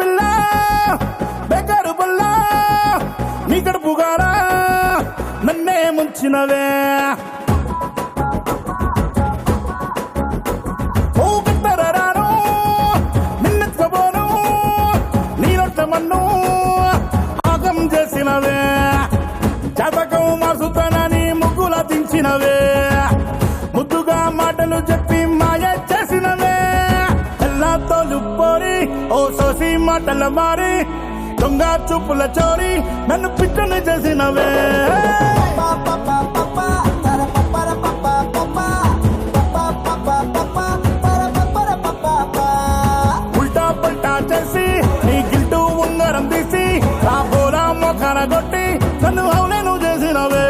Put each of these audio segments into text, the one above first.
పిల్ల బేకారు పుల్ల నీ కడుపు గారా నన్నే ముంచినవే ఓ కత్తరాను నిన్నెత్తుకోబోను నీ రొట్టె మన్ను ఆగం చేసినవే జాతకం మార్చుతానని ముగ్గుల దించినవే ముద్దుగా మాటలు చెప్పి మాయ చేసినవే ఎల్లాతో లుప్పోరి ఓ సోసి మాటల మారి దొంగ చూపుల చోరి నన్ను పిట్టని చేసినవే ఉల్టా పల్టా చేసి నీ గిల్టు ఉంగరం తీసి రాబోరా మొఖాన కొట్టి నన్ను అవునేను చేసినవే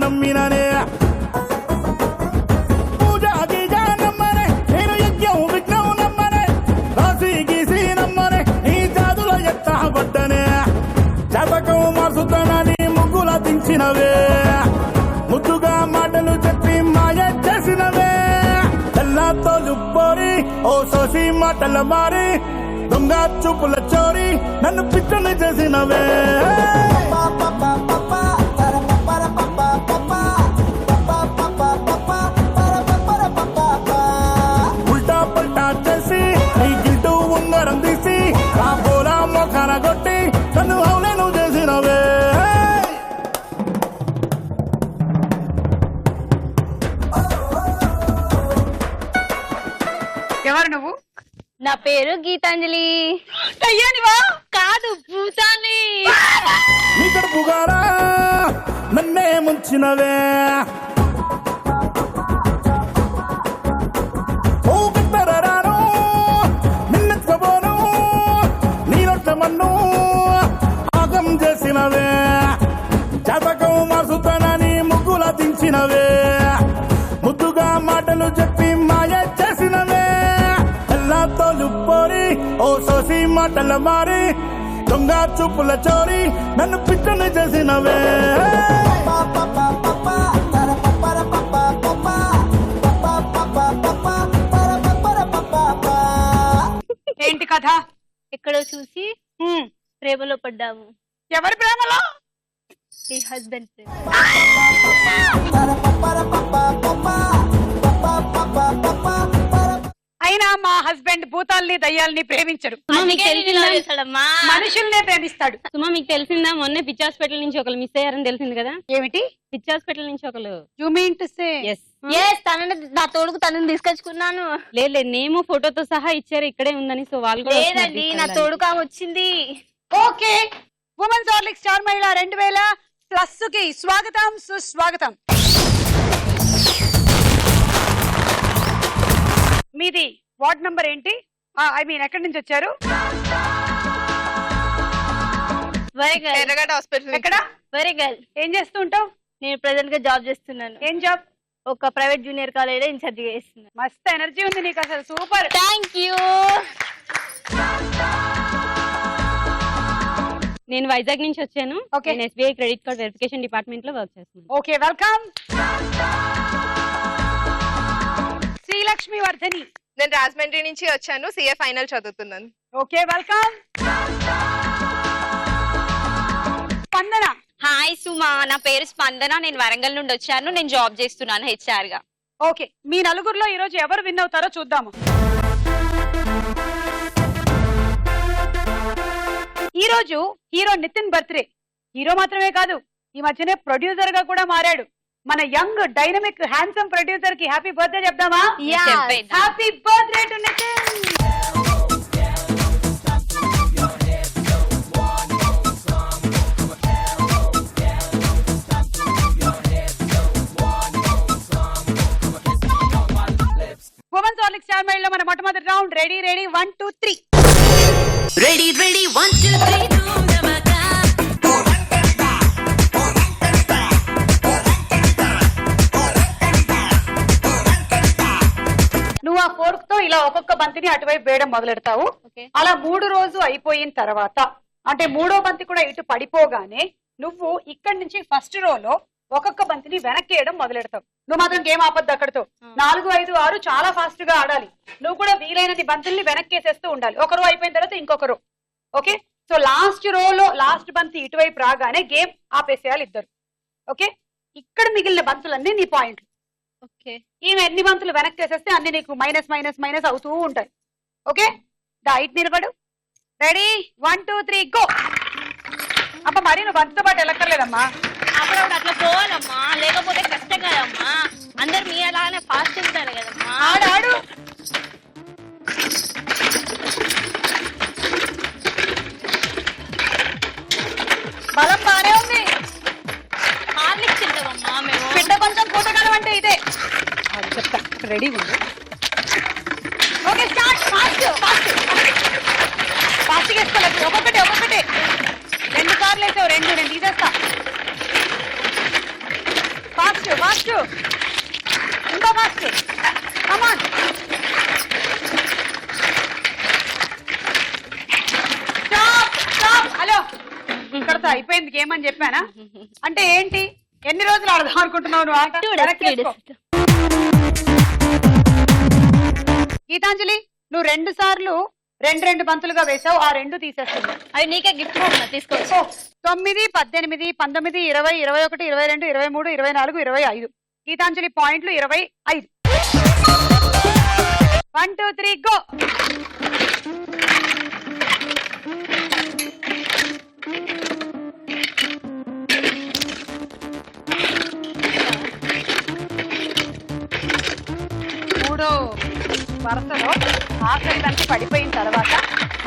నమ్మిననే పూజా గీజా నమ్మనే నేను యజ్ఞం విఘ్నం నమ్మనే రాసి గీసి నమ్మనే నీ జాదుల ఎత్తబడ్డనే జాతకం మార్చుతానని ముగ్గుల దించినవే ముద్దుగా మాటలు చెప్పి మాయ చేసినవే ఎల్లాతో లుప్పోరి ఓ సోసి మాటల మారి దొంగ చూపుల చోరి నన్ను పిట్టని చేసినవే ఉల్టా పల్టా చేసి నీ గిల్టు ఉంగరం తీసి రాబోలా మొఖాన కొట్టి నన్ను అవునేను చేసినవే ఎవరు నువ్వు? నా పేరు గీతాంజలి. అయ్యానివా? కాదు, భూతాన్ని. నీ కడుపు గారా నన్నే ముంచినవే ఓ కత్తరాను నిన్నెత్తుకోబోను నీ రొట్టె మన్ను ఆగం చేసినవే జాతకం మార్చుతానని ముగ్గుల దించినవే ముద్దుగా మాటలు చెప్పి మాయ చేసినవే ఎల్లాతో లుప్పోరి ఓ సోసి మాటల మారి దొంగ చూపుల చోరి నన్ను పిట్టని చేసినవే ఏంటి కథ? ఎక్కడో చూసి ప్రేమలో పడ్డాము. ఎవరి ప్రేమలో? ఈ హస్బెండ్ ప్రేమ. అయినా మా హస్బెండ్ భూతాల్ని దయ్యాల్ని ప్రేమించడు. మనుషుల్నే ప్రేమిస్తాడు. సుమా, మీకు తెలిసిందా మొన్న పిచ్ హాస్పిటల్ నుంచి ఒకరు మిస్ అయ్యారని తెలిసింది కదా? ఏమిటి? పిచ్ హాస్పిటల్ నుంచి ఒకరు. You mean to say? తనని నా తోడుకు తనని తీసుకొచ్చుకున్నాను. లేదు, నేమో ఫోటోతో సహా ఇచ్చారు, ఇక్కడే ఉందని. సో వాళ్ళు కూడా లేదండి, నా తోడుగా వచ్చింది. ఓకే, ఉమెన్స్ హార్లిక్స్ స్టార్ మహిళ 2000+ కి స్వాగతం, సుస్వాగతం. మీది వార్డ్ నంబర్ ఏంటి? ఐ మీన్ ఎక్కడి నుంచి వచ్చారు? ఎర్రగడ్డ హాస్పిటల్. ఎక్కడ? వరంగల్. ఏం చేస్తూ ఉంటావు? నేను ప్రెసెంట్ గా జాబ్ చేస్తున్నాను. ఏం జాబ్? ఒక ప్రైవేట్ జూనియర్ కాలేజ్ లో ఇన్ఛార్జ్ చేస్తున్నాను. మస్త్ ఎనర్జీ ఉంది నీకు, అసలు సూపర్. Thank you. నేను వైజాగ్ నుంచి వచ్చాను. నేను SBI credit card verification department లో వర్క్ చేస్తున్నాను. Okay, welcome. శ్రీలక్ష్మి వర్ధని. నేను రాజమండ్రి నుంచి వచ్చాను, CA ఫైనల్ చదువుతున్నాను. Okay, welcome. Spandana. Hi Suma, నా పేరు స్పందన. నేను వరంగల్ నుండి వచ్చాను. నేను జాబ్ చేస్తున్నాను HR గా. ఓకే, మీ నలుగురిలో ఈ రోజు ఎవరు విన్ అవుతారో చూద్దాము. ఈ రోజు హీరో నితిన్ బర్త్డే. హీరో మాత్రమే కాదు, ఈ మధ్యనే ప్రొడ్యూసర్ గా కూడా మారాడు. మన యంగ్ డైనమిక్ హ్యాండ్సమ్ ప్రొడ్యూసర్ కి హ్యాపీ బర్త్డే చెప్దామా? Happy birthday to Nithin. Ready ready 1 2 3. Ready, ready, 1, 2, 3, do the maga. నువ్వు ఆ ఫోర్క్ తో ఇలా ఒక్కొక్క బంతిని అటువైపు వేయడం మొదలెడతావు. Okay. అలా 3 రోజు అయిపోయిన తర్వాత అంటే 3వ బంతి కూడా ఇటు పడిపోగానే నువ్వు ఇక్కడి నుంచి ఫస్ట్ రోలో ఒక్కొక్క బంతిని వెనక్కి వేయడం మొదలెడతావు. నువ్వు మాత్రం గేమ్ ఆపద్దు అక్కడతో. 4 5 6 చాలా ఫాస్ట్ గా ఆడాలి. నువ్వు కూడా వీలైనది బంతుల్ని వెనక్కి వేసేస్తూ ఉండాలి. ఒక రో అయిపోయిన తర్వాత ఇంకొక రో. ఓకే, సో లాస్ట్ రోలో లాస్ట్ బంతి ఇటువైపు రాగానే గేమ్ ఆపేసేయాలి ఇద్దరు. ఓకే, ఇక్కడ మిగిలిన బంతులన్నీ నీ పాయింట్లు. ఓకే, ఈమె ఎన్ని బంతులు వెనక్కి వేసేస్తే అన్ని నీకు మైనస్ మైనస్ మైనస్ అవుతూ ఉంటాయి. ఓకే, డైట్ నిలబడు. Ready 1 2 3 go. అప్ప మరి నువ్వు బంతితో పాటు వెళ్ళక్కర్లేదమ్మా. అప్పుడప్పుడు అట్లా పోవాలమ్మా, లేకపోతే కష్టం కదమ్మా. అందరు మీ అలానే ఫాస్ట్ ఉంటారు కదమ్మా. ఆడు ఆడు. బలం బానే ఉంది. హార్లిక్స్ తింటామమ్మా మేము. బిడ్డ కొంచెం కూతకాలం అంటే ఇదే. అది చెప్తా, రెడీ ఉంది. Okay, start. Fast fast fast వేసుకోలేదు. ఒక్కొక్కటి 2 సార్లు వేసావు. 2 నేను తీసేస్తా. ఫాస్ట్ ఫాస్ట్ ఇంకా fast. Come on. Stop stop. Hello, ఇక్కడతో అయిపోయింది గేమ్ అని చెప్పానా? అంటే ఏంటి, ఎన్ని రోజులు ఆడదాం అనుకుంటున్నావు నువ్వు ఆట? వెనక్కి వేసుకో. గీతాంజలి, నువ్వు 2 సార్లు 2 బంతులుగా వేసావు. ఆ 2 తీసేస్తుంది. అవి నీకే గిఫ్ట్ తీసుకోవచ్చు. 9 18 19 20 21 22 23 24 25. గీతాంజలి పాయింట్లు 25. 1 2 3 గో. మూడో వరుసలో ఆఖరి బంతి పడిపోయిన తర్వాత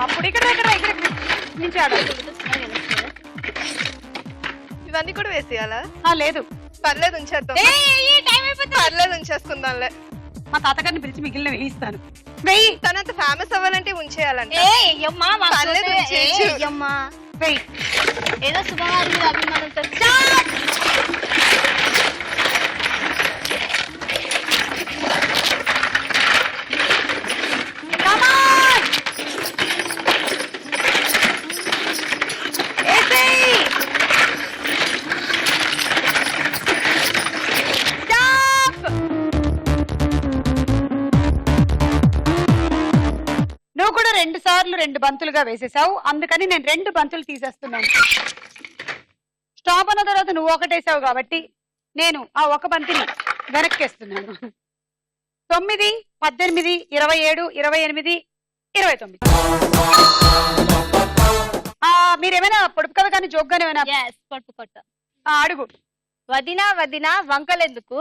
అప్పుడు ఇక్కడ నుంచి ఆడాలి. ఇవన్నీ కూడా వేసేయాలా? లేదు, పర్లేదు ఉంచేద్దాం. పర్లేదు ఉంచేసుకుందాంలే. మా తాతగారిని పిలిచి మిగిలిన వేయిస్తాను. వెయ్యి. తనంత ఫేమస్ అవ్వాలంటే ఉంచేయాలంట. పర్లేదు ఉంచేయచ్చు. వెయ్యి. ఏదో శుభవారి మీద అభిమానంతో నువ్వు కూడా 2 సార్లు 2 బంతులుగా వేసేసావు. అందుకని నేను 2 బంతులు తీసేస్తున్నాను. స్టాప్ అన్న తర్వాత నువ్వు ఒకటేసావు కాబట్టి నేను ఆ ఒక బంతిని వెనక్కేస్తున్నాను. 9 18 27 28 29. మీరేమైనా పొడుపు కథ కానీ జోక్ గానే పట్టు కొట్ట. అడుగు. వదిన వదిన వంకలెందుకు,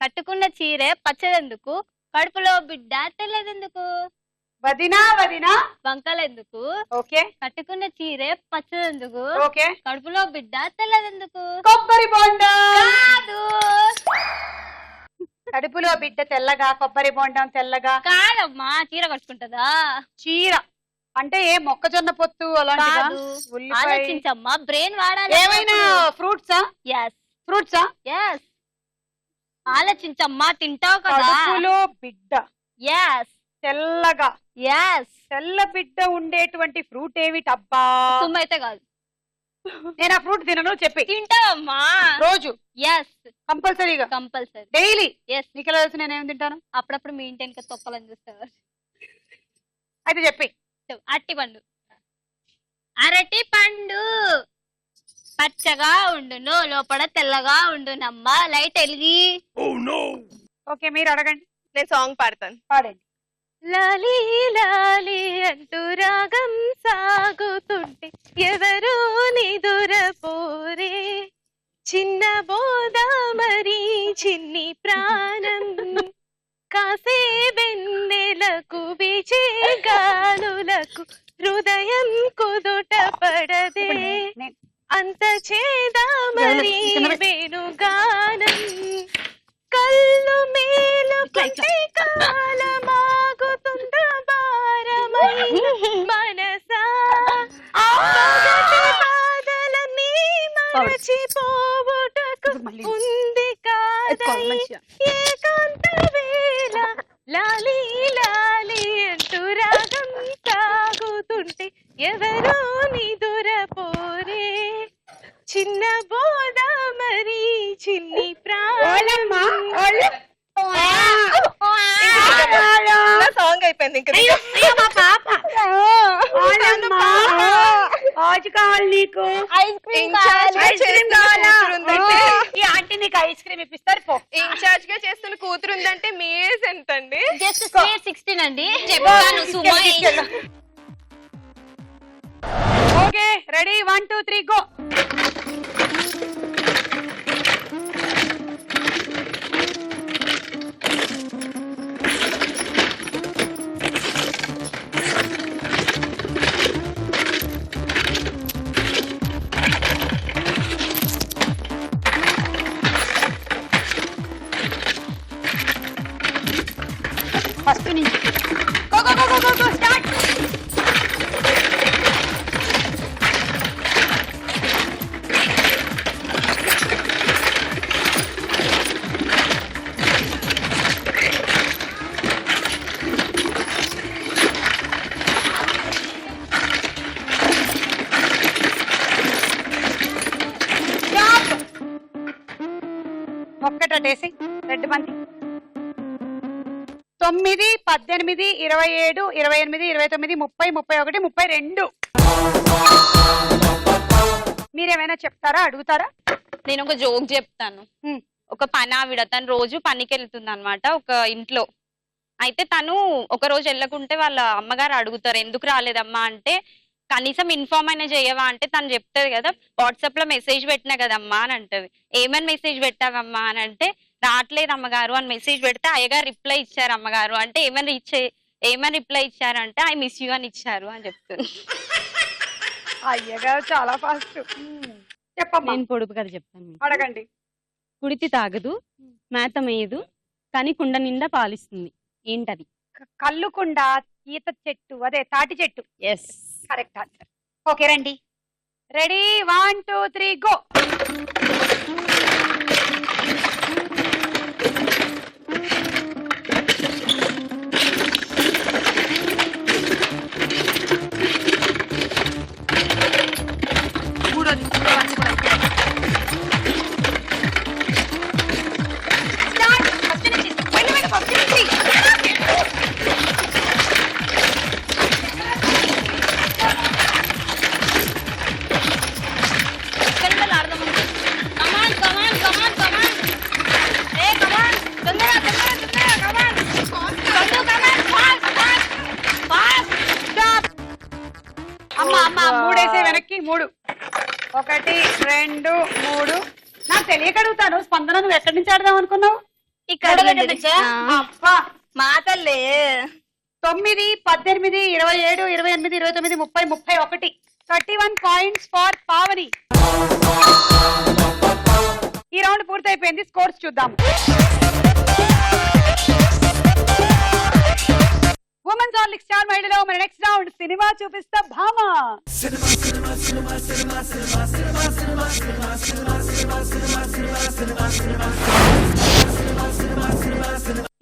కట్టుకున్న చీరే పచ్చదెందుకు, కడుపులో బిడ్డ తెల్లదెందుకు. వదినా వదినా వంకలెందుకు, ఓకే, కట్టుకున్న చీరే పచ్చదెందుకు, ఓకే, కడుపులో బిడ్డ తెల్లదెందుకు. కొబ్బరి బోండం. కాదు, కడుపులో బిడ్డ తెల్లగా, కొబ్బరి బోండం తెల్లగా. కాదమ్మా, చీర కట్టుకుంటదా. చీర అంటే ఏ మొక్కజొన్న పొత్తు అలాంటిదా? ఆలోచించమ్మా, బ్రెయిన్ వాడాలి. ఏమైనా ఫ్రూట్సా? yes ఫ్రూట్సా? yes ఆలోచించమ్మా, తింటావు కదా. కడుపులో బిడ్డ yes తెల్లగా. yes తెల్ల బిడ్డ ఉండేటువంటి ఫ్రూట్ ఏమిటబ్బా? తుమ్మైతే కాదు. నేను ఆ ఫ్రూట్ తినను చెప్పి. తింటావమ్మా రోజు? yes కంపల్సరీగా. Compulsory daily? yes నీకు ఎలా తెలుసు నేనేం తింటాను? అప్పుడప్పుడు మీ ఇంటి వెనక తొక్కలని చూస్తావా? అయితే చెప్పి. అరటి పండు. అరటి పండు పచ్చగా ఉండును, లోపల తెల్లగా ఉండునమ్మా. లైట్ ఎలిగి. ఓకే, మీరు అడగండి. నేను సాంగ్ పాడతాను. పాడండి. లాలి లాలి అంటూ రాగం సాగుతుంటే ఎవరు నిదురపోరే, చిన్న బోధ మరి చిన్ని ప్రాణం, కాసే వెన్నెలకు విజే గాలులకు హృదయం కుదుట పడదే, అంత చేదా మరి వేణుగానం, కళ్ళు మేలు కాలమాగుతుందా మరచిపోవుటకు మళ్ళీ. ఉంది కాదై ఏకాంత వేళ లాలి లాలి అంటూ రాగం సాగుతుంటే ఎవరో నిదురపోరే చిన్న బోధ మరి చిన్ని ప్రాణం సాంగ్ అయిపోయింది ఇంకా కావాలి నీకు ఈ ఆంటీ నీకు ఐస్ క్రీమ్ ఇప్పిస్తారు పో. ఇన్ఛార్జ్ గా చేస్తున్న కూతురు ఉందంటే మీ ఏజ్ ఎంత అండి? జస్ట్ 16 అండి. చెప్తాను Suma okay ready 1 2 3 go. First నుంచి go go go go go start. ఒక్కటేసి రెడ్ బంతి 9 18 27 28 29 30 31 32. మీరేమైనా చెప్తారా అడుగుతారా? నేను ఒక జోక్ చెప్తాను. ఒక పని ఆవిడ తను రోజు పనికి వెళ్తుంది అనమాట ఒక ఇంట్లో. అయితే తను ఒక రోజు వెళ్ళకుంటే వాళ్ళ అమ్మగారు అడుగుతారు ఎందుకు రాలేదమ్మా అంటే కనీసం ఇన్ఫార్మ్ అయినా చేయవా అంటే తను చెప్తుంది కదా వాట్సాప్ లో మెసేజ్ పెట్టినా కదమ్మా అని అంటది. ఏమని మెసేజ్ పెట్టావమ్మా అని అంటే రావట్లేదు అమ్మగారు అని మెసేజ్ పెడితే అయ్యగారు రిప్లై ఇచ్చారు అమ్మగారు అంటే ఏమని రిప్లై ఇచ్చారంటే ఐ మిస్ యూ అని ఇచ్చారు అని చెప్తుంది. అయ్యగారు చాలా ఫాస్ట్. చెప్పమ్మా. నేను పొడుపు కథ చెప్తాను. అడగండి. కుడితి తాగదు మేత మేయదు కానీ కుండ నిండా పాలిస్తుంది. ఏంటది? కల్లుకుండ ఈత చెట్టు అదే తాటి చెట్టు. Yes correct answer. ఓకే రండి రెడీ 1 2 3 గో. మూడేసే వెనక్కి 3 1 2 3. నాకు తెలియక అడుగుతాను స్పందన నువ్వు ఎక్కడి నుంచి ఆడదాం అనుకున్నావు? అబ్బా మాటలే 9 18 27 28 29 30 31 31 పాయింట్స్ ఫర్ పావని. ఈ రౌండ్ పూర్తయిపోయింది. స్కోర్స్ చూద్దాం. ఉమెన్స్ హార్లిక్స్ స్టార్ మహిళలో మన నెక్స్ట్ రౌండ్ సినిమా చూపిస్తా భామ.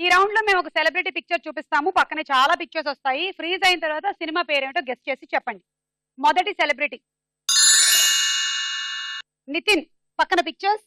ఈ రౌండ్ లో మేము ఒక సెలబ్రిటీ పిక్చర్ చూపిస్తాము. పక్కనే చాలా పిక్చర్స్ వస్తాయి. ఫ్రీజ్ అయిన తర్వాత సినిమా పేరేంటో గెస్ట్ చేసి చెప్పండి. మొదటి సెలబ్రిటీ నితిన్. పక్కన పిక్చర్స్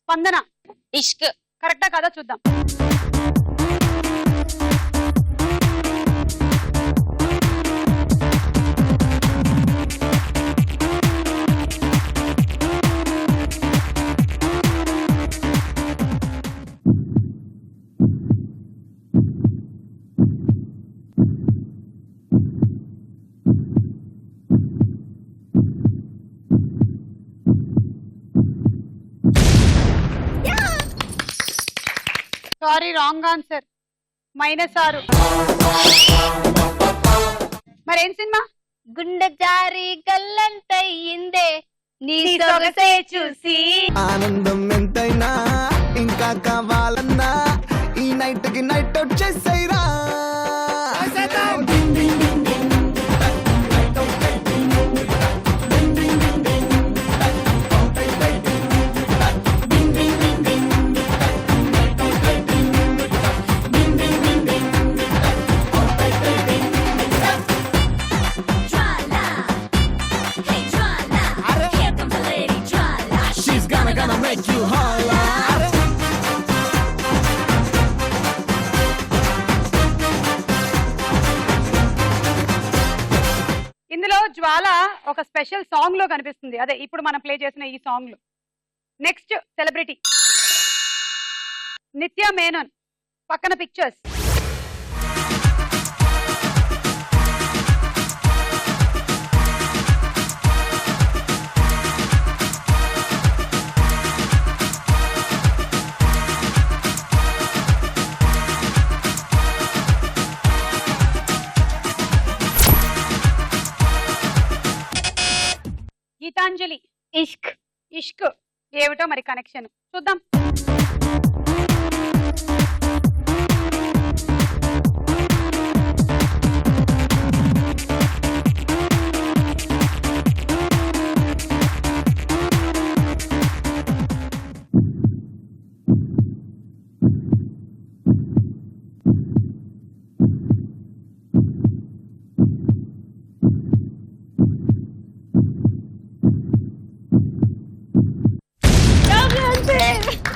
స్పందన. ఇష్క్. కరెక్టా కదా చూద్దాం. Sorry wrong answer. -6. మరేం సినిమా? గుండె జారి గల్లంతయ్యిందే నీ సొగసే చూసి. ఆనందం ఎంతైనా ఇంకా కావాలన్నా ఈ నైట్ కి నైట్ అవుట్ చేసేరా. She's gonna make you holler. ఇందులో జ్వాల ఒక స్పెషల్ సాంగ్ లో కనిపిస్తుంది. అదే ఇప్పుడు మనం ప్లే చేసిన ఈ సాంగ్ లో. నెక్స్ట్ సెలబ్రిటీ నిత్య మేనన్. పక్కన పిక్చర్స్. గీతాంజలి. ఇష్క్. ఇష్క్ ఏమిటో మరి కనెక్షన్ చూద్దాం.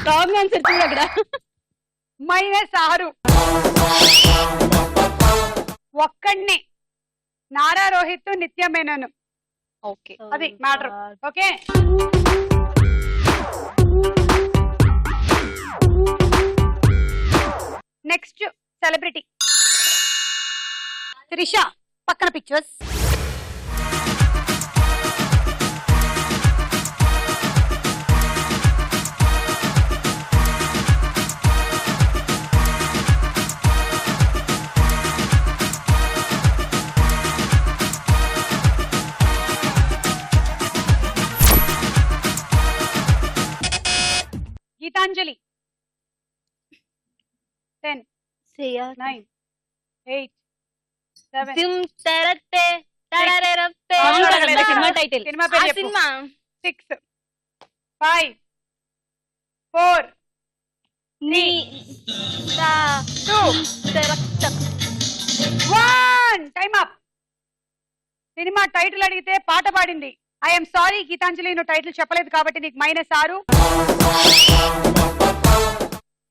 రాంగ్ ఆన్సర్ చూడు అక్కడ. -6. ఒక్కడిని నారా రోహిత్ నిత్య మేనన్. ఓకే అది matter. Okay next celebrity Trisha. పక్కన పిక్చర్స్. గీతాంజలి. 10 9 8 7. సినిమా టైటిల్. సినిమా పేరు చెప్పు. సినిమా 6 5 4 నీ 2 1. Time up. సినిమా టైటిల్ అడిగితే పాట పాడింది. ఐఎమ్ సారీ గీతాంజలి, నువ్వు టైటిల్ చెప్పలేదు కాబట్టి నీకు -6.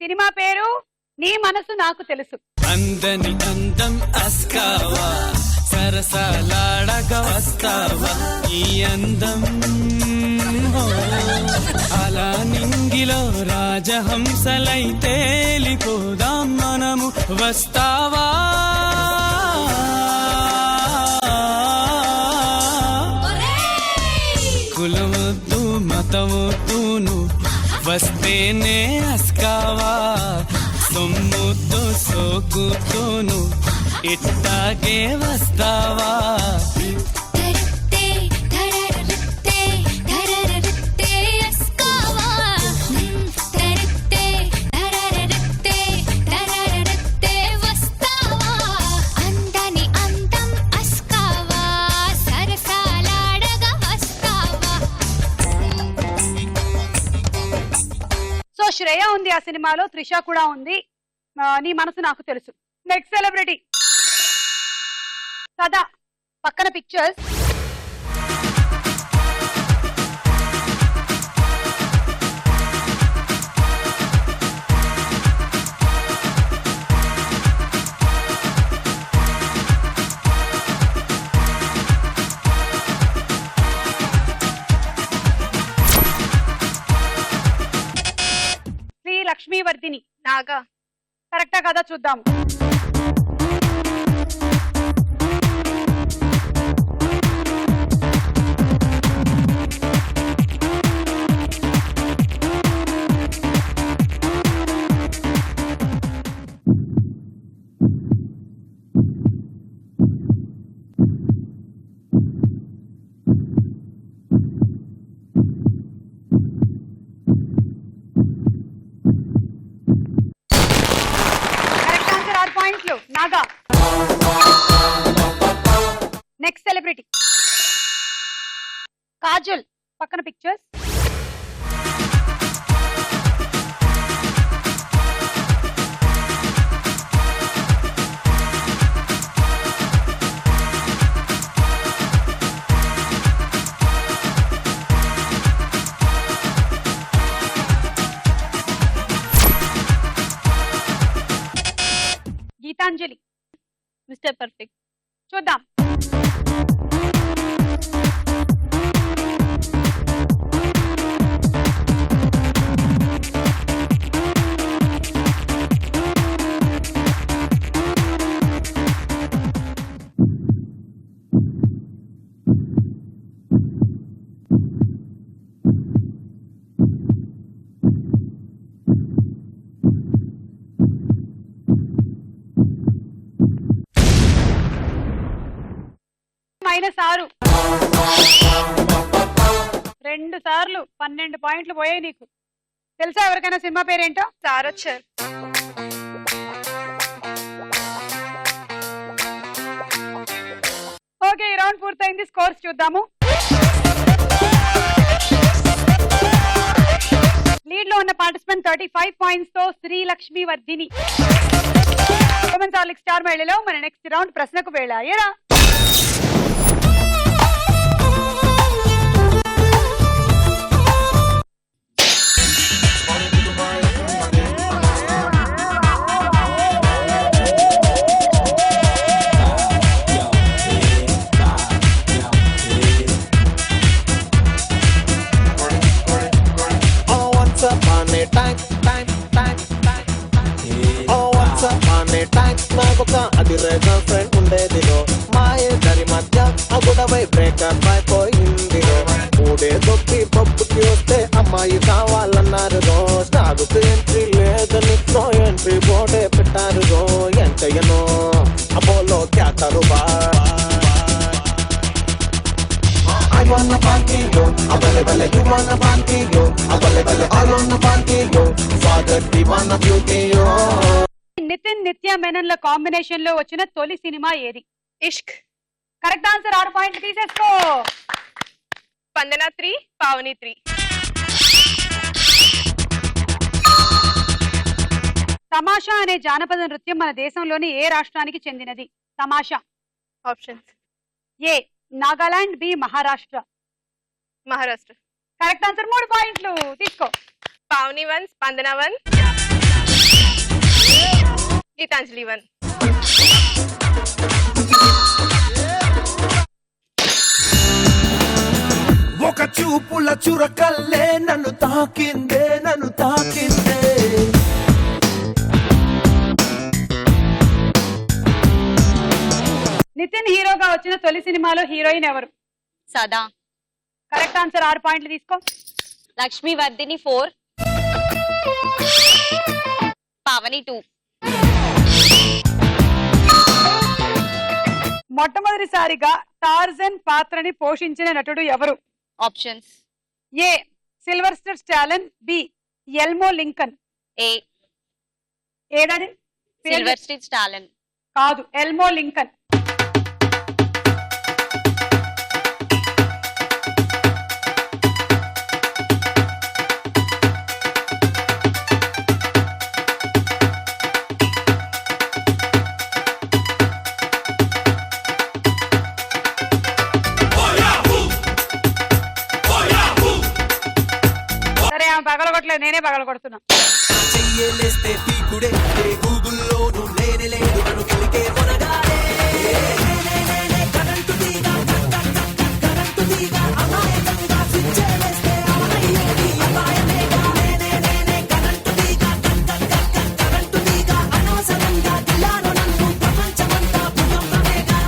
సినిమా పేరు నీ మనసు నాకు తెలుసు. అందని అందం అస్కావా సరసాలాడగా వస్తావా ఈ అందం అలా నింగిలో రాజహంసలై తేలిపోదాం మనము వస్తావా. కులవద్దు మతవద్దును వస్తేనే అస్కావా సొమ్ముతో సోకుతోను ఇట్టాగే వస్తావా. సో శ్రేయ ఉంది ఆ సినిమాలో, త్రిష కూడా ఉంది. నీ మనసు నాకు తెలుసు. నెక్స్ట్ సెలబ్రిటీ సదా. పక్కన పిక్చర్స్. శ్రీ లక్ష్మీవర్ధిని. నాగా. కరెక్టా కదా చూద్దాం. కాజల్ పక్కన పిక్చర్స్. Gitanjali mister perfect. చూద్దాం. -6. 2 సార్లు 12 పాయింట్లు పోయాయి నీకు. తెలుసా ఎవరికైనా సినిమా పేరేంటో? సారథ్. ఓకే, ఈ రౌండ్ పూర్తయింది. స్కోర్స్ చూద్దాము. లీడ్ లో ఉన్న పార్టిసిపెంట్ 35 పాయింట్స్ తో Srilakshmi Vardhini. Women's Horlicks star మహిళలో మన నెక్స్ట్ రౌండ్ ప్రశ్నకు వెళ్ళాయరా. ఫ్రెండ్ ఉండేదిరో మాయే దరి మధ్య అగుడవై బ్రేకర్ అయిపోయిందిరో. మూడే దొక్కి పప్పుకి వస్తే అమ్మాయి కావాలన్నారు రో. స్టాగుకు ఎంట్రీ లేదని నో ఎంట్రీ బోర్డే పెట్టారు రో. ఎంతయ్యనో అపోలో క్యాటరు బా. I wanna party yo, abale bale you wanna party yo, abale bale all on the party yo, father we wanna beauty yo. Nitin నిత్య మెనన్ల కాంబినేషన్ లో వచ్చిన తొలి సినిమా ఏది? ఇష్క్. Correct answer. 6 పాయింట్లు తీసేసుకో. స్పందన 3, పావని 3. తమాషా అనే జానపద నృత్యం మన దేశంలోని ఏ రాష్ట్రానికి చెందినది? Tamasha. Options. A Nagaland, b Maharashtra. Maharashtra. Correct answer. 3 పాయింట్లు తీసుకో. పావని 1, స్పందన 1, గీతాంజలి 1. ఒక చూపుల చురకల్లే నన్ను తాకిందే, నన్ను తాకిందే. నితిన్ హీరోగా వచ్చిన తొలి సినిమాలో హీరోయిన్ ఎవరు? సదా. Correct answer. 6 పాయింట్లు తీసుకో. లక్ష్మి వర్ధిని 4, పావని 2. మొట్టమొదటిసారిగా టార్జన్ పాత్రని పోషించిన నటుడు ఎవరు? ఆప్షన్స్. ఏ సిల్వెస్టర్ స్టాలన్, బి ఎల్మో లింకన్. ఏ ఏదది? సిల్వెస్టర్ స్టాలన్. కాదు, ఎల్మో లింకన్. సరే, ఆమె పగలగొట్టలేదు, నేనే పగలగొడుతున్నా. చెయ్యేలేస్తే పీకుడే గూగుల్లోను లేనే లేదు నన్ను కలికే కొనగానే. కరెంటు తీగ కరెంటు తీగ అమాయకంగా స్విచ్చేలేస్తే అమరయ్యేది అపాయమేగా. కరెంటు తీగ కరెంటు తీగ అనవసరంగా దిలాను నన్ను ప్రపంచమంతా భూకంపమేగా.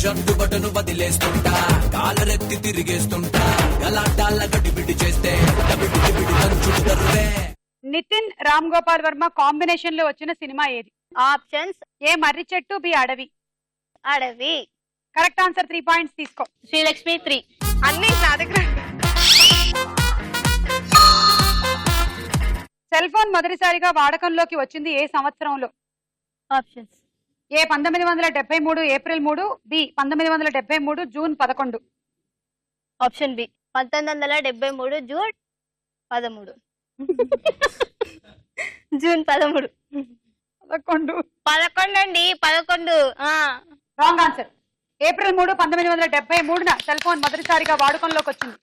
షర్టు బటను వదిలేస్తుంటా, కాలరెత్తి తిరిగేస్తుంటా, గలాటాల గడిబిడి చేస్తే డబిడి దంచుడు దరువే. నితిన్ రామ్ గోపాల్ వర్మ కాంబినేషన్ లో వచ్చిన సినిమా ఏది? ఆప్షన్స్: ఏ మర్రి చెట్టు, బి అడవి. అడవి. Correct answer. 3 పాయింట్స్ తీసుకో. శ్రీలక్ష్మి 3. అన్ని నా దగ్గర. సెల్ ఫోన్ మొదటిసారిగా వాడకంలోకి వచ్చింది ఏ సంవత్సరంలో? Options: a 1973 April 3, b 1973 June 11. Option b 1973 June 13. June 13. 11 అండి, 11. Wrong answer. ఏప్రిల్ 3, 1973న సెల్ ఫోన్ మొదటిసారిగా వాడుకంలోకి వచ్చింది.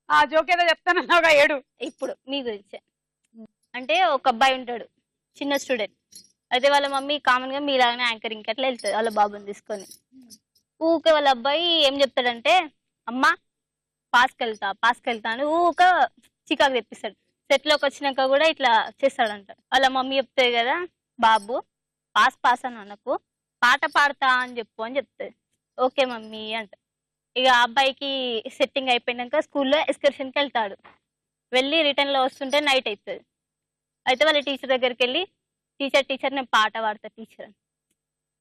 ఆ జోక్ ఏదో చెప్తానన్నావుగా, ఏడు. ఇప్పుడు మీ గురించే. అంటే ఒక అబ్బాయి ఉంటాడు, చిన్న స్టూడెంట్. అయితే వాళ్ళ మమ్మీ కామన్ గా మీలాగానే యాంకరింగ్ అట్లా వెళ్తుంది వాళ్ళ బాబుని తీసుకొని. ఊకే వాళ్ళ అబ్బాయి ఏం చెప్తాడంటే, అమ్మ పాస్కి వెళ్తా అని ఊక చికాకు తెప్పిస్తాడు. సెట్ లోకి వచ్చినాక కూడా ఇట్లా చేస్తాడంట. వాళ్ళ మమ్మీ చెప్తుంది కదా, బాబు పాస్ అని అనకు, పాట పాడతా అని చెప్పు అని చెప్తుంది. ఓకే మమ్మీ అంట. ఇక ఆ అబ్బాయికి సెట్టింగ్ అయిపోయినాక స్కూల్లో ఎక్స్కర్షన్కి వెళ్తాడు. వెళ్ళి రిటర్న్లో వస్తుంటే నైట్ అవుతుంది. అయితే వాళ్ళ టీచర్ దగ్గరికి వెళ్ళి, టీచర్ నేను పాట పాడతా టీచర్.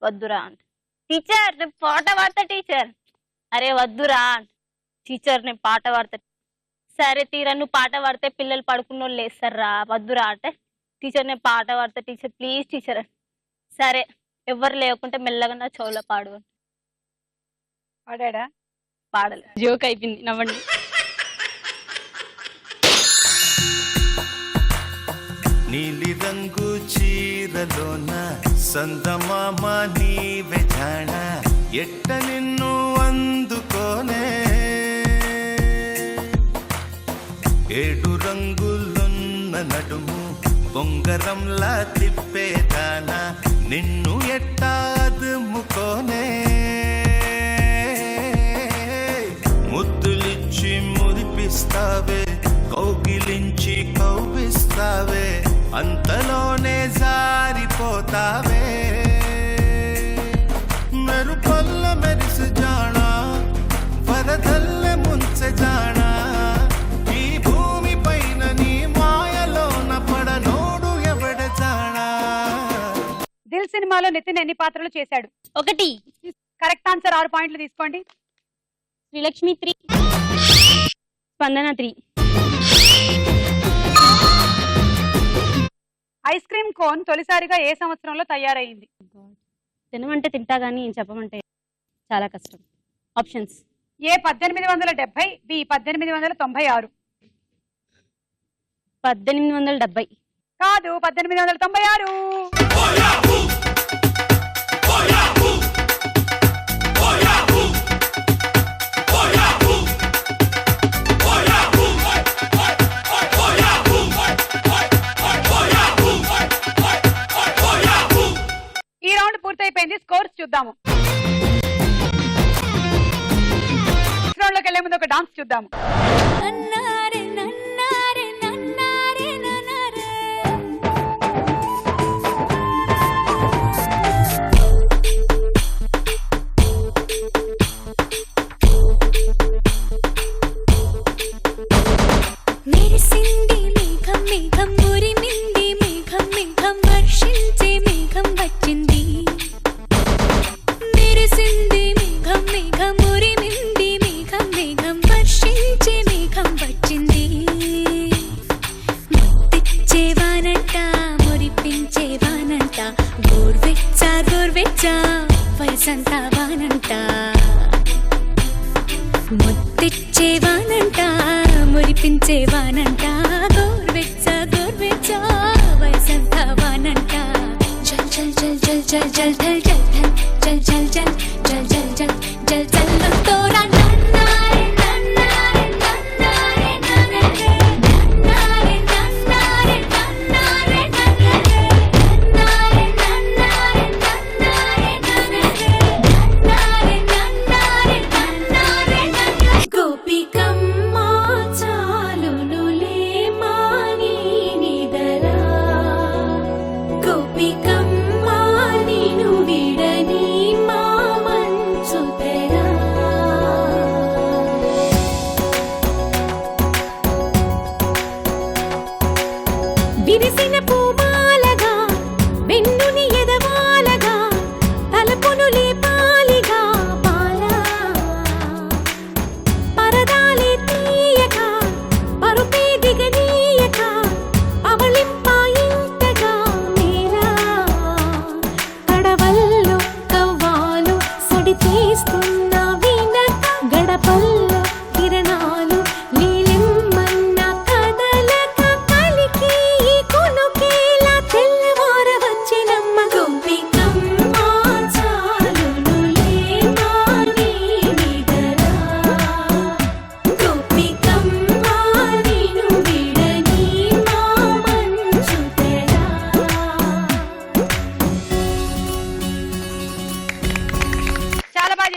వద్దురా అంట. టీచర్ నేను పాట పాడతా టీచర్. అరే వద్దురా అంట. టీచర్ నేను పాట పాడతా. సరే తీరా, నువ్వు పాట పాడితే పిల్లలు పడుకున్న వాళ్ళు లేస్తారా, వద్దురా అంటే. టీచర్ నేను పాట పాడతా టీచర్, ప్లీజ్ టీచర్. సరే ఎవరు లేకుంటే మెల్లగా నా చెవులో పాడు. పాడా? పాడలే. జోక్ అయిపోయింది, నవ్వండి. నీలి రంగు చీరలోన సందమామ నీవే జాణ, ఎట్ట నిన్ను అందుకోనే. 7 రంగులున్న నడుము బొంగరంలా తిప్పేదానా, నిన్ను ఎట్టా అదుముకోనే. ముద్దులిచ్చి మురిపిస్తావే, కౌగిలించి కౌగిస్తావే, అంతలోనే జారిపోతావే. మెరుపల్ల మెరిసి జానా, వరదల్ల ముంచె జానా, ఈ భూమి పైన నీ మాయలోన పడనోడు ఎవడ జానా. దిల్ సినిమాలో నితిన్ ఎన్ని పాత్రలు చేశాడు? 1. Correct answer. 6 పాయింట్లు తీసుకోండి. శ్రీలక్ష్మి 3. స్పందన 3. ఐస్ క్రీమ్ కోన్ తొలిసారిగా ఏ సంవత్సరంలో తయారైంది? తినమంటే తింటా గానీ చెప్పమంటే చాలా కష్టం. ఆప్షన్స్: ఏ 1870, బి 1896. 1870. కాదు, 1896. ఈ రౌండ్ పూర్తయిపోయింది. స్కోర్స్ చూద్దాము. రౌండ్ లోకి వెళ్లే ముందు ఒక డాన్స్ చూద్దాము. మెరిసింది మేఘం మేఘం మురిమింది మేఘం మేఘం వర్షించే మేఘం వచ్చింది. మెరిసింది మేఘం మేఘం మురిమింది మేఘం మేఘం వర్షించే మేఘం వచ్చింది. ముత్తిచ్చేవానంట మురిపించేవానంట, గోర్వెచ్చా గోర్వెచ్చా వయసంతా వానంట. ముత్తిచ్చేవానంట మురిపించేవానంట, గోర్వెచ్చా గోర్వెచ్చా వయసంతా వానంట. జల్ జల్ జల్ జల్ జల్ జల్ జల్ జల్ జల్ జల్ జల్ జల్ జల్ జల్ జల్ జల్ తోరా నన్నారే నన్నారే నన్నారే నన్నారే నన్నారే నన్నారే నన్నారే నన్నారే నన్నారే నన్నారే నన్నారే నన్నారే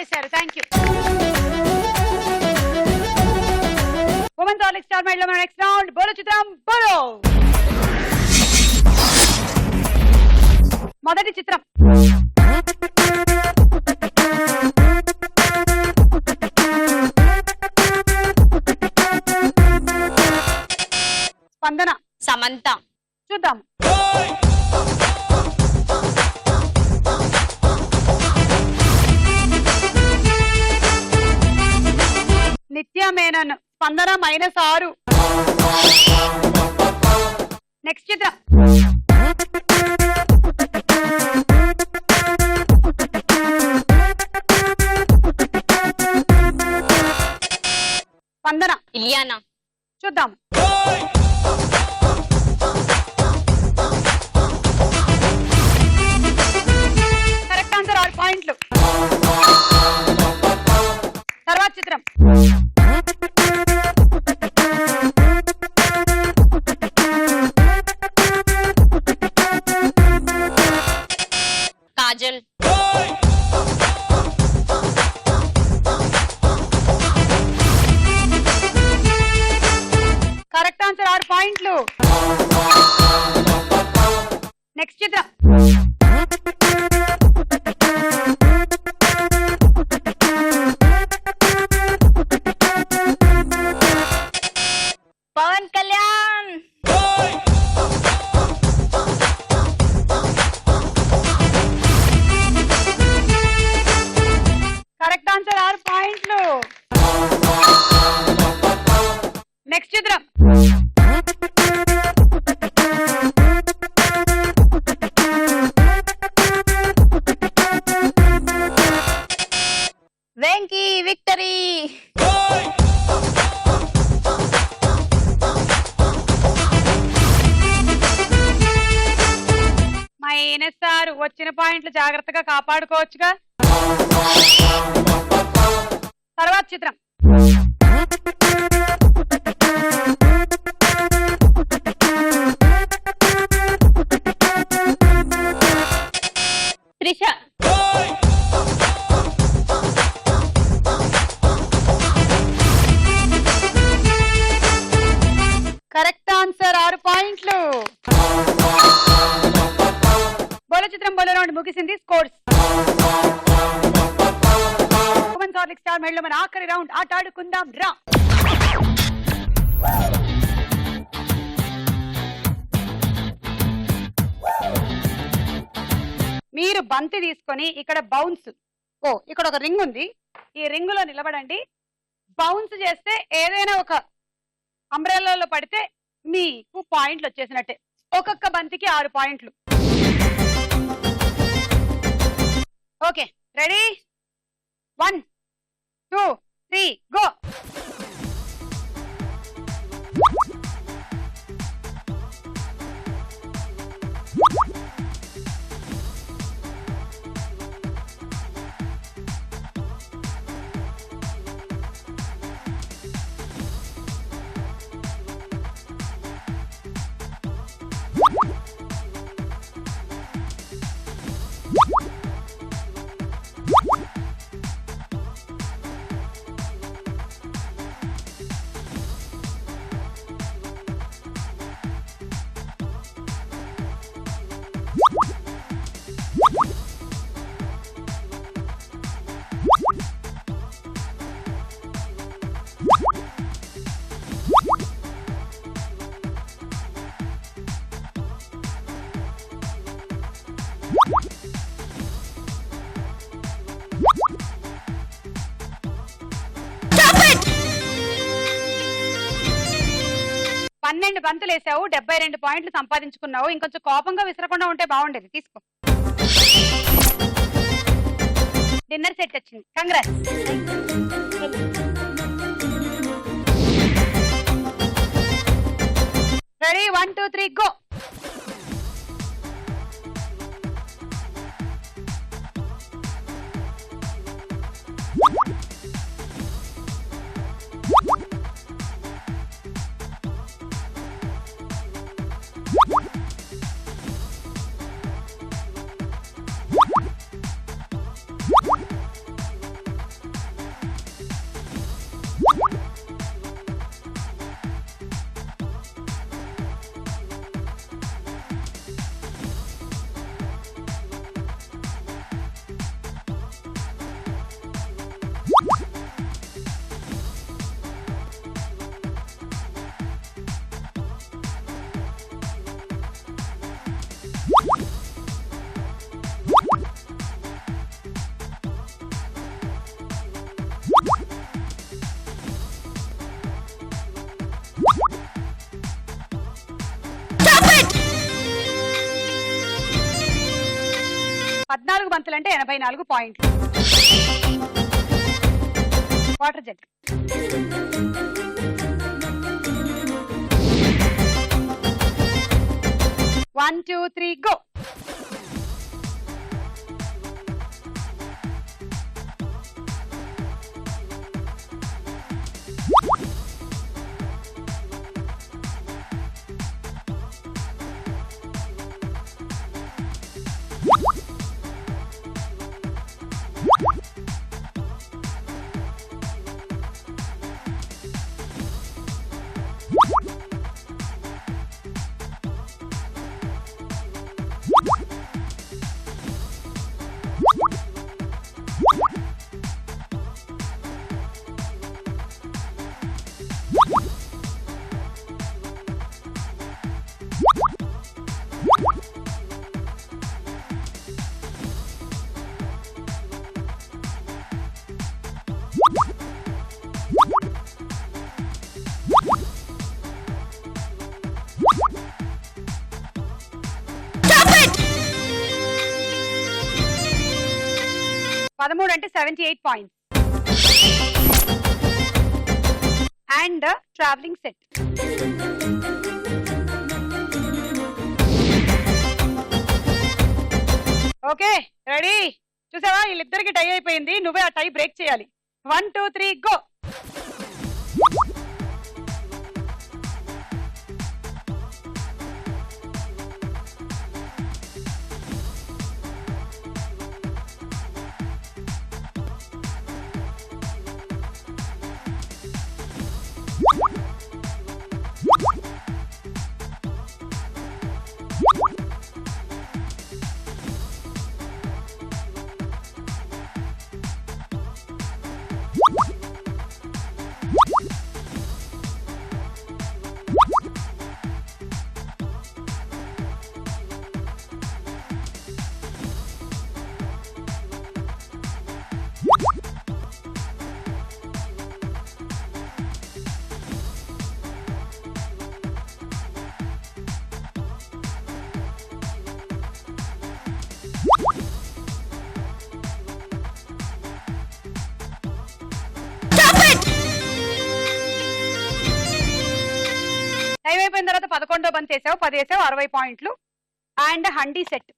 చేశారు. Thank you. Women's Horlicks star mind లో మన నెక్స్ట్ రౌండ్ బోలో చిత్రం బోలో. మొదటి చిత్రం స్పందన. సమంత. చూద్దాం. నిత్య మేనన్. స్పందన -6. నెక్స్ట్ చిత్రం స్పందన. ఇలియానా. చూద్దాం. కరెక్ట్ ఆన్సర్ 6 పాయింట్లు. తర్వాత చిత్రం కాజల్. కరెక్ట్ ఆన్సర్ 6 పాయింట్లు. నెక్స్ట్ చిత్రం పవన్ కళ్యాణ్. కరెక్ట్ ఆన్సర్ 6 పాయింట్లు. నెక్స్ట్ చిత్రం వెంకీ విక్టరీ. -6. వచ్చిన పాయింట్లు జాగ్రత్తగా కాపాడుకోవచ్చుగా. తర్వాత చిత్రం త్రిష. కరెక్ట్ ఆన్సర్ 6 పాయింట్లు. బోలో చిత్రం బోలో రౌండ్ ముగిసింది. Scores women's Horlicks star mind లో మన ఆఖరి రౌండ్ ఆట ఆడుకుందాం రా. మీరు బంతి తీసుకొని ఇక్కడ బౌన్స్, ఇక్కడ ఒక రింగ్ ఉంది, ఈ రింగ్ లో నిలబడండి. బౌన్స్ చేస్తే ఏదైనా ఒక అంబ్రెల్లాలో పడితే మీకు పాయింట్లు వచ్చేసినట్టే. ఒక్కొక్క బంతికి 6 పాయింట్లు. Okay, ready? 1 2 3 గో. పన్నెండు బంతులు వేసావు, 72 పాయింట్లు సంపాదించుకున్నావు. ఇంకొంచెం కోపంగా విసరకుండా ఉంటే బాగుండేది. తీసుకో, డిన్నర్ సెట్ వచ్చింది. కంగ్రాట్స్. రెడీ? 1 2 3 గో. బంతులంటే 84 పాయింట్లు. Water jug. One, two, three, go. పదమూడు అంటే 78 points. And travelling set. Okay ready? చూసావా వీళ్ళిద్దరికి టై అయిపోయింది. నువ్వే ఆ టై బ్రేక్ చేయాలి. 1, 2, 3 గో. టైం అయిపోయిన తర్వాత 11వ బంతి వేసావు, 10 వేసావు, 60 పాయింట్లు. And handi set.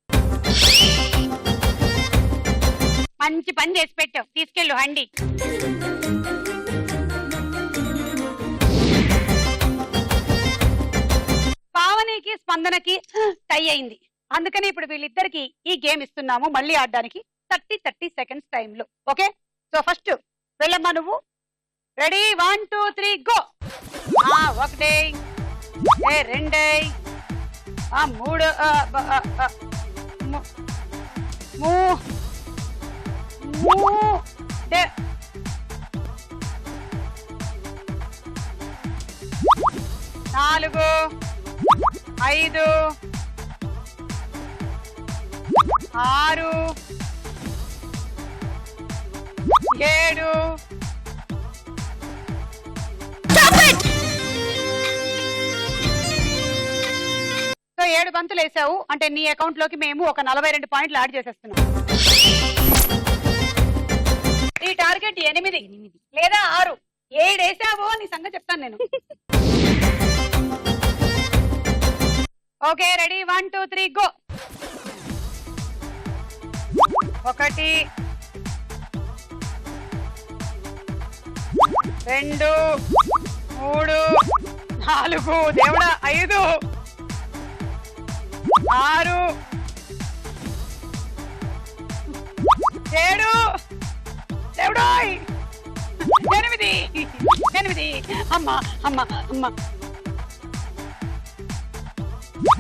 మంచి పని చేసి పెట్టావు, తీసుకెళ్ళు హండీ. పావనికి స్పందనకి టై అయింది. అందుకని ఇప్పుడు వీళ్ళిద్దరికి ఈ గేమ్ ఇస్తున్నాము మళ్ళీ ఆడడానికి 30 సెకండ్స్ టైంలో. ఓకే, సో ఫస్ట్ వెళ్ళమ్మా నువ్వు. రెడీ? 1, 2, 3 గో. 1, 2, 3, 4, 5, 6, 7. సో 7 బంతులు వేసావు అంటే నీ అకౌంట్ లోకి మేము ఒక 42 పాయింట్లు యాడ్ చేసేస్తున్నాం. ఈ టార్గెట్ 8 లేదా 6. 7 వేసావో నీ సంగతి చెప్తాను నేను. Okay ready? 1, 2, 3 గో. 1, 2, 3, 4 దేవుడా 5, 6, 7 దేవుడాయ్ 8. అమ్మా అమ్మా అమ్మా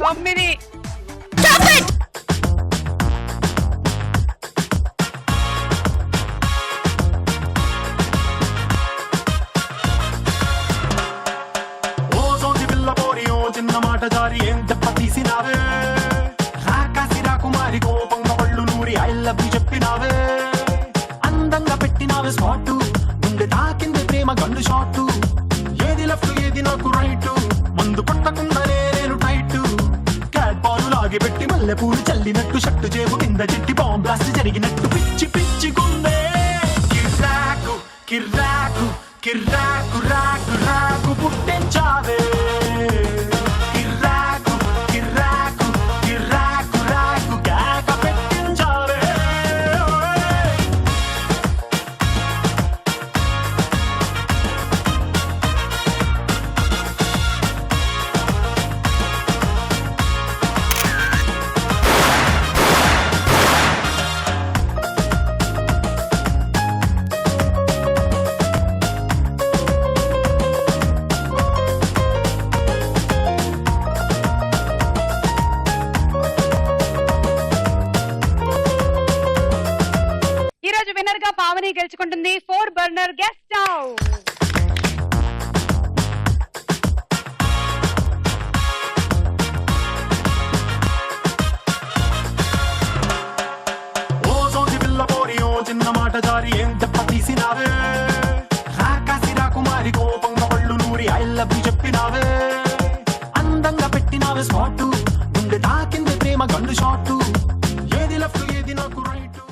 9. చిన్న మాట జారి ఏం దెబ్బ తీసినావే, రాకాసి రాకుమారి కోపంగా పళ్ళు నూరి ఐ లవ్ యు చెప్పినావే, అందంగా పెట్టినావే స్పాట్, గుండె తాకింది ప్రేమ గన్ను షాట్, ఏది లెఫ్ట్ ఏది నాకు రైట్, మందు పట్టకుండానే నేను టైట్, క్యాట్ తాగినట్టు పిచ్చి పిచ్చి గుండే కిర్రాకు కిర్రాకు కిర్రాకు రాకు రాకు పుట్టించావే కిర్రాకు కిర్రాకు కిర్రాకు రాకు కేక పెట్టించావే ఈ రోజు విన్నర్ గా పావని గెలుచుకుంటుంది 4 బర్నర్ గ్యాస్ స్టవ్. ఓ సోసి పిల్ల పోరి ఓ చిన్న మాట జారి ఏం దెబ్బ తీసినావే రాకాసి రాకుమారి కోపంగా పళ్ళు నూరి ఐ లవ్ యు చెప్పినావే